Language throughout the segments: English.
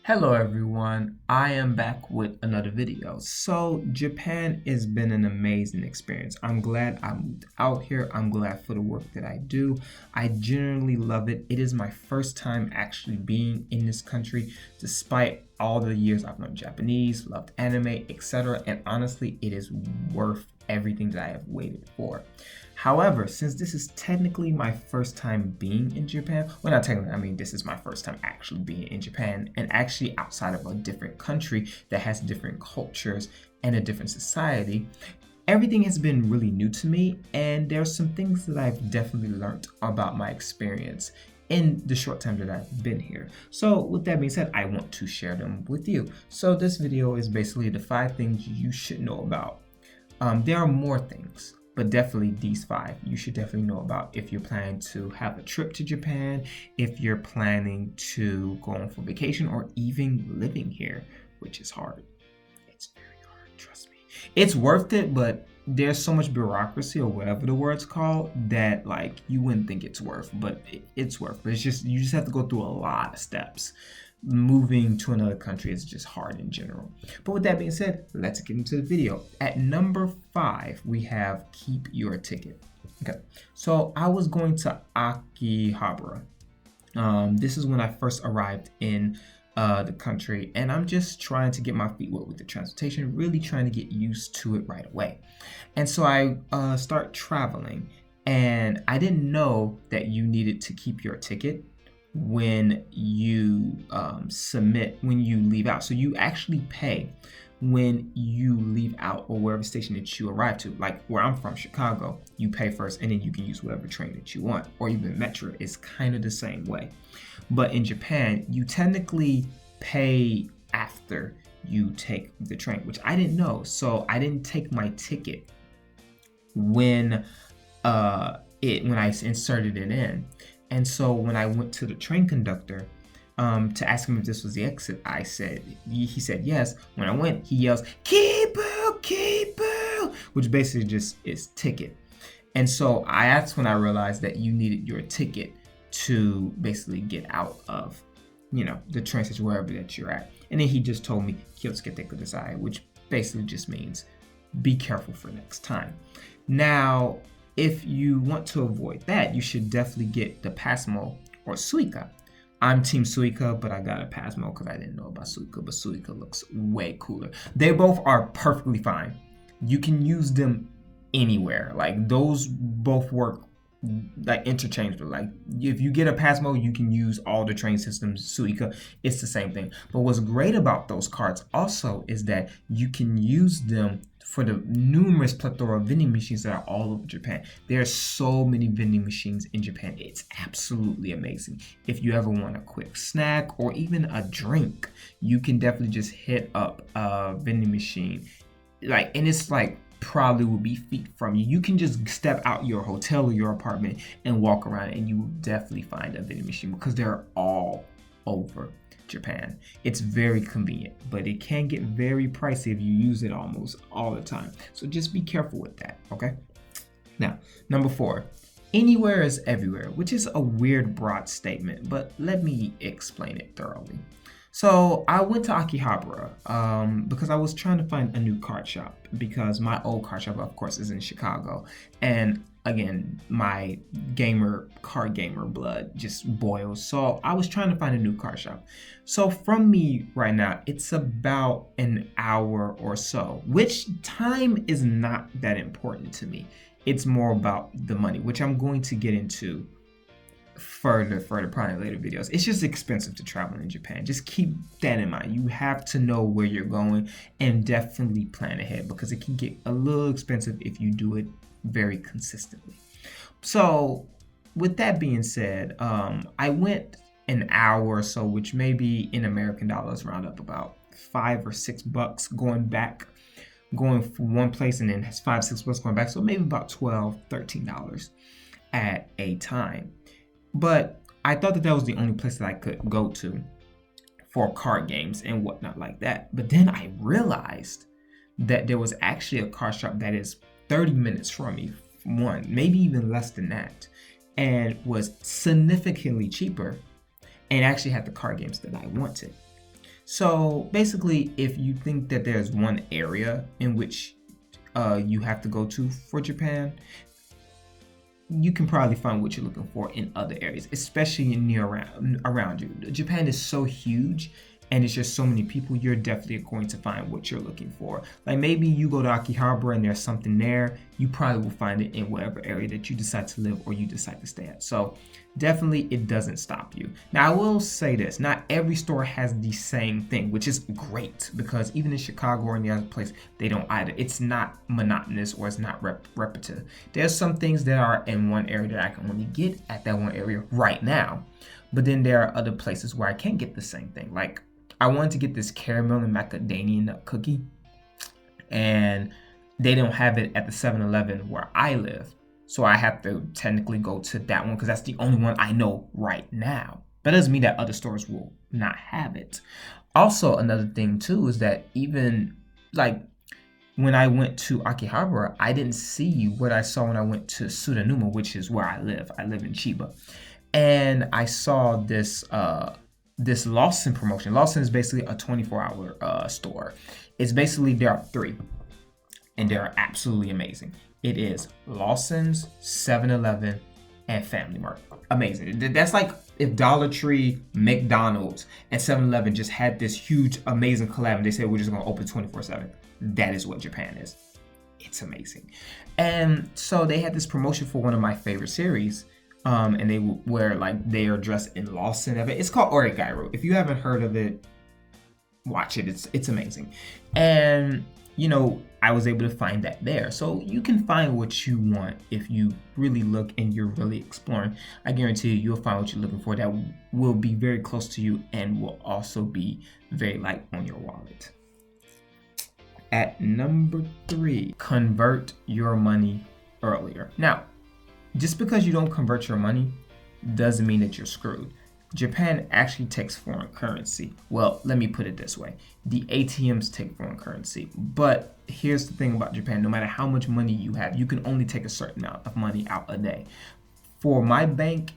Hello everyone, I am back with another video. So Japan has been an amazing experience. I'm glad I moved out here. I'm glad for the work that I do. I genuinely love it. It is my first time actually being in this country, despite all the years I've learned Japanese, loved anime, etc. And honestly, it is worth everything that I have waited for. However, since this is technically my first time being in Japan, well, not technically, I mean, this is my first time actually being in Japan and actually outside of a different country that has different cultures and a different society, everything has been really new to me, and there's some things that I've definitely learned about my experience in the short time that I've been here. So with that being said, I want to share them with you. So this video is basically the 5 things you should know about. There are more things, but definitely these 5 you should definitely know about if you're planning to have a trip to Japan, if you're planning to go on for vacation, or even living here, which is hard. It's very hard, trust me. It's worth it, but there's so much bureaucracy, or whatever the word's called, that like you wouldn't think it's worth, but it's worth. But it's just, you just have to go through a lot of steps. Moving to another country is just hard in general. But with that being said, let's get into the video. At number 5, we have keep your ticket. Okay, so I was going to Akihabara. This is when I first arrived in the country, and I'm just trying to get my feet wet with the transportation, really trying to get used to it right away. And so I start traveling, and I didn't know that you needed to keep your ticket when you when you leave out. So you actually pay when you leave out, or wherever station that you arrive to. Like where I'm from, Chicago, you pay first and then you can use whatever train that you want, or even metro is kind of the same way. But in Japan, you technically pay after you take the train, which I didn't know. So I didn't take my ticket when I inserted it in. And so when I went to the train conductor to ask him if this was the exit, he said yes. When I went, he yells, "Kipu, Kipu," which basically just is ticket. And so that's when I realized that you needed your ticket to basically get out of, the train station, wherever that you're at. And then he just told me, "Kyotsukete kudasai," which basically just means be careful for next time. Now, if you want to avoid that, you should definitely get the Passmo or Suica. I'm Team Suica, but I got a Passmo because I didn't know about Suica, but Suica looks way cooler. They both are perfectly fine. You can use them anywhere. Like those both work like interchangeable. Like if you get a Passmo, you can use all the train systems. Suica, it's the same thing. But what's great about those cards also is that you can use them for the numerous plethora of vending machines that are all over Japan. There are so many vending machines in Japan. It's absolutely amazing. If you ever want a quick snack or even a drink, you can definitely just hit up a vending machine. And it's like probably will be feet from you. You can just step out your hotel or your apartment and walk around, and you will definitely find a vending machine because they're all over Japan. It's very convenient, but it can get very pricey if you use it almost all the time. So just be careful with that, okay? Now, number 4, anywhere is everywhere, which is a weird broad statement, but let me explain it thoroughly. So I went to Akihabara because I was trying to find a new card shop, because my old card shop, of course, is in Chicago. And again, my card gamer blood just boils. So I was trying to find a new card shop. So from me right now, it's about an hour or so, which time is not that important to me. It's more about the money, which I'm going to get into further probably in later videos. It's just expensive to travel in Japan. Just keep that in mind. You have to know where you're going and definitely plan ahead, because it can get a little expensive if you do it very consistently. So with that being said, I went an hour or so, which maybe in American dollars round up about $5 or $6 going from one place, and then $5, $6 going back. So maybe about $12, $13 at a time. But I thought that was the only place that I could go to for card games and whatnot like that. But then I realized that there was actually a card shop that is 30 minutes from me, maybe even less than that, and was significantly cheaper and actually had the card games that I wanted. So basically, if you think that there's one area in which you have to go to for Japan, you can probably find what you're looking for in other areas, especially near around you. Japan is so huge and it's just so many people, you're definitely going to find what you're looking for. Like maybe you go to Akihabara and there's something there, you probably will find it in whatever area that you decide to live or you decide to stay at. So definitely it doesn't stop you. Now I will say this, not every store has the same thing, which is great because even in Chicago or any other place, they don't either. It's not monotonous or it's not repetitive. There's some things that are in one area that I can only get at that one area right now. But then there are other places where I can't get the same thing. Like I wanted to get this caramel and macadamia nut cookie, and they don't have it at the 7-Eleven where I live. So I have to technically go to that one because that's the only one I know right now. But that doesn't mean that other stores will not have it. Also, another thing too is that even like when I went to Akihabara, I didn't see what I saw when I went to Sudanuma, which is where I live. I live in Chiba. And I saw this Lawson promotion. Lawson is basically a 24-hour store. It's basically, there are 3, and they're absolutely amazing. It is Lawson's, 7-Eleven, and Family Mart. Amazing. That's like if Dollar Tree, McDonald's, and 7-Eleven just had this huge, amazing collab, and they said we're just going to open 24/7. That is what Japan is. It's amazing. And so they had this promotion for one of my favorite series. And they wear like they are dressed in Lawson of it. It's called Origairu. If you haven't heard of it, watch it. It's amazing. And you know, I was able to find that there. So you can find what you want if you really look and you're really exploring. I guarantee you'll find what you're looking for that will be very close to you and will also be very light on your wallet. At number 3, convert your money earlier. Now, just because you don't convert your money doesn't mean that you're screwed. Japan actually takes foreign currency. Well, let me put it this way. The ATMs take foreign currency. But here's the thing about Japan. No matter how much money you have, you can only take a certain amount of money out a day. For my bank,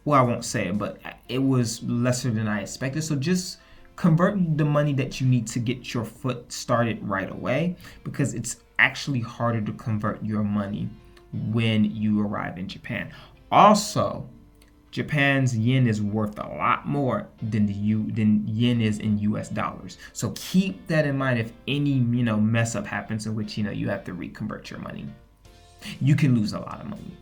well, I won't say it, but it was lesser than I expected. So just convert the money that you need to get your foot started right away, because it's actually harder to convert your money when you arrive in Japan. Also, Japan's yen is worth a lot more than yen is in US dollars. So keep that in mind if any, mess up happens in which, you have to reconvert your money. You can lose a lot of money.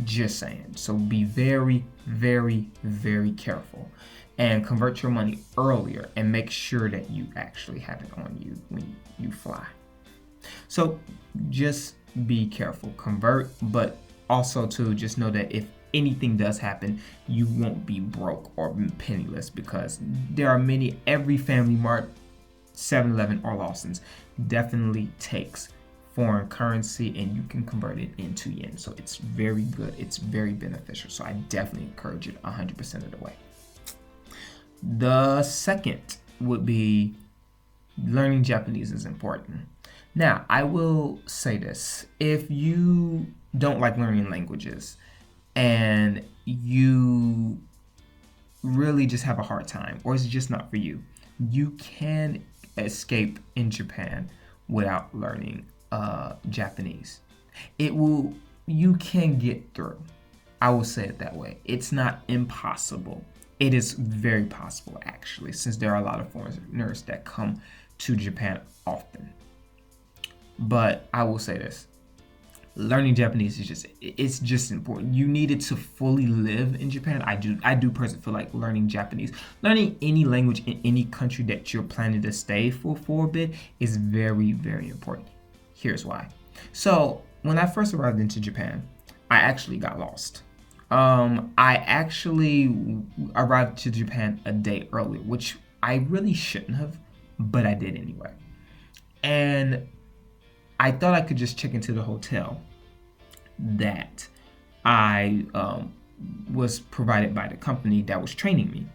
Just saying. So be very, very, very careful and convert your money earlier and make sure that you actually have it on you when you fly. So just be careful, convert, but also to just know that if anything does happen, you won't be broke or penniless, because there are every Family Mart, 7-Eleven, or Lawson's definitely takes foreign currency and you can convert it into yen. So it's very good. It's very beneficial. So I definitely encourage it 100% of the way. The second would be learning Japanese is important. Now, I will say this. If you don't like learning languages and you really just have a hard time, or it's just not for you, you can escape in Japan without learning Japanese. You can get through. I will say it that way. It's not impossible. It is very possible, actually, since there are a lot of foreigners that come to Japan often. But I will say this. Learning Japanese is just important. You need it to fully live in Japan. I do personally feel like learning Japanese, learning any language in any country that you're planning to stay for a bit is very, very important. Here's why. So when I first arrived into Japan, I actually got lost. I actually arrived to Japan a day early, which I really shouldn't have, but I did anyway. And I thought I could just check into the hotel that I was provided by the company that was training me.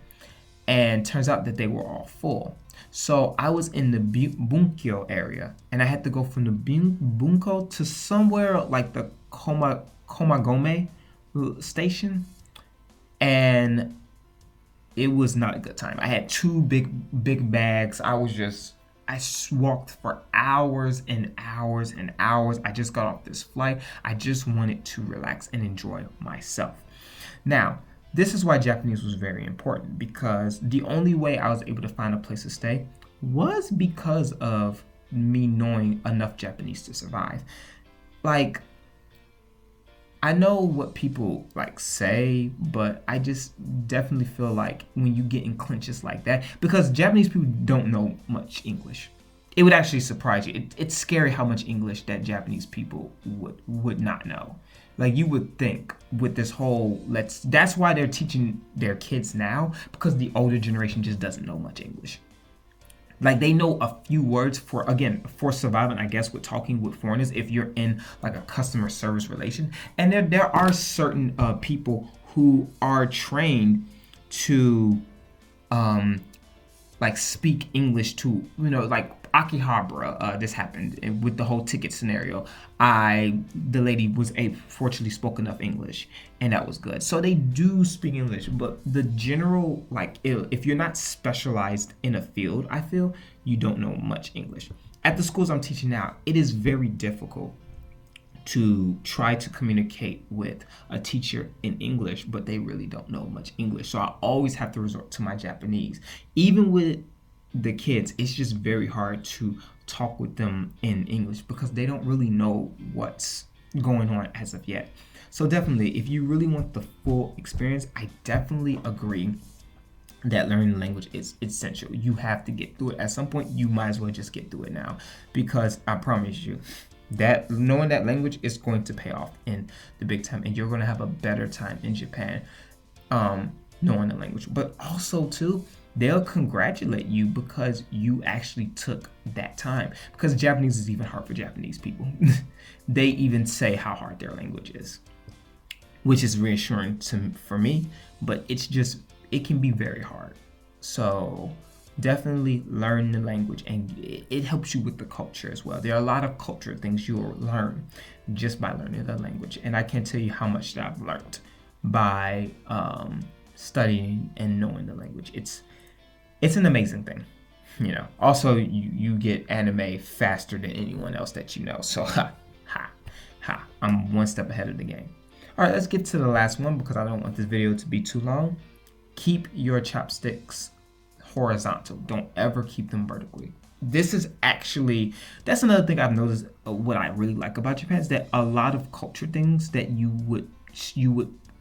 And turns out that they were all full. So I was in the Bunkyo area, and I had to go from the Bunko to somewhere like the Komagome station. And it was not a good time. I had two big bags. I walked for hours and hours and hours. I just got off this flight. I just wanted to relax and enjoy myself. Now, this is why Japanese was very important, because the only way I was able to find a place to stay was because of me knowing enough Japanese to survive. Like, I know what people like say, but I just definitely feel like when you get in clinches like that, because Japanese people don't know much English, it would actually surprise you. It's scary how much English that Japanese people would not know. Like, you would think with this whole that's why they're teaching their kids now, because the older generation just doesn't know much English. Like, they know a few words for surviving, I guess, with talking with foreigners if you're in like a customer service relation. And there are certain people who are trained to like speak English to, like Akihabara. This happened with the whole ticket scenario. The lady was fortunately spoke enough English, and that was good. So they do speak English, but the general, like, if you're not specialized in a field, I feel you don't know much English. At the schools I'm teaching now, it is very difficult to try to communicate with a teacher in English, but they really don't know much English. So I always have to resort to my Japanese. Even with the kids, it's just very hard to talk with them in English because they don't really know what's going on as of yet. So definitely, if you really want the full experience, I definitely agree that learning the language is essential. You have to get through it. At some point, you might as well just get through it now, because I promise you that knowing that language is going to pay off in the big time, and you're going to have a better time in Japan knowing the language. But also too, they'll congratulate you because you actually took that time, because Japanese is even hard for Japanese people. They even say how hard their language is, which is reassuring for me, but it can be very hard. So definitely learn the language, and it helps you with the culture as well. There are a lot of culture things you'll learn just by learning the language, and I can't tell you how much that I've learned by studying and knowing the language. It's an amazing thing, Also, you get anime faster than anyone else that you know. So I'm one step ahead of the game. All right, let's get to the last one because I don't want this video to be too long. Keep your chopsticks horizontal. Don't ever keep them vertically. That's another thing I've noticed. What I really like about Japan is that a lot of culture things that you would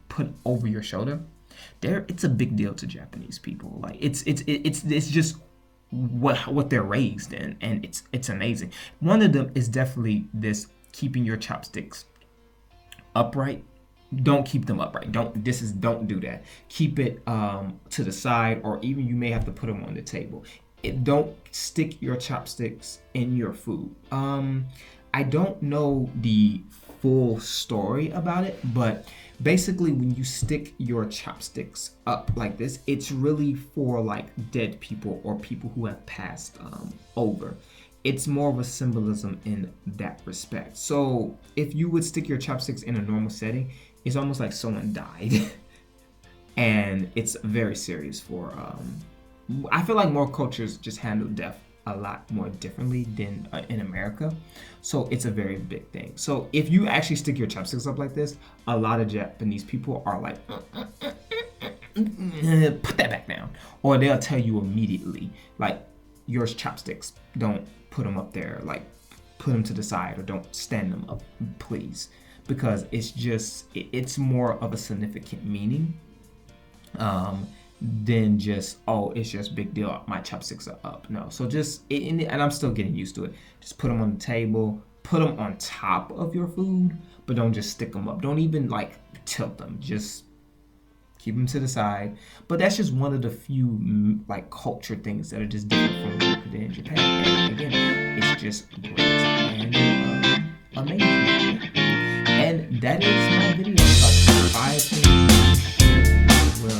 put over your shoulder, it's a big deal to Japanese people. Like, it's just what they're raised in, and it's amazing. One of them is definitely this: keeping your chopsticks upright. Don't keep them upright. Don't do that. Keep it to the side, or even you may have to put them on the table. Don't stick your chopsticks in your food. I don't know the full story about it, but basically when you stick your chopsticks up like this, it's really for like dead people or people who have passed over. It's more of a symbolism in that respect. So if you would stick your chopsticks in a normal setting, it's almost like someone died. And it's very serious for I feel like more cultures just handle death a lot more differently than in America. So it's a very big thing. So if you actually stick your chopsticks up like this, a lot of Japanese people are like, put that back down. Or they'll tell you immediately, like, your chopsticks, don't put them up there, like, put them to the side, or don't stand them up, please. Because it's more of a significant meaning than just, it's just big deal, my chopsticks are up. No, so and I'm still getting used to it. Just put them on the table, put them on top of your food, but don't just stick them up. Don't even like tilt them, just keep them to the side. But that's just one of the few like culture things that are just different from America than Japan. And again, it's just great and amazing. And that is my video about 5 things. Well,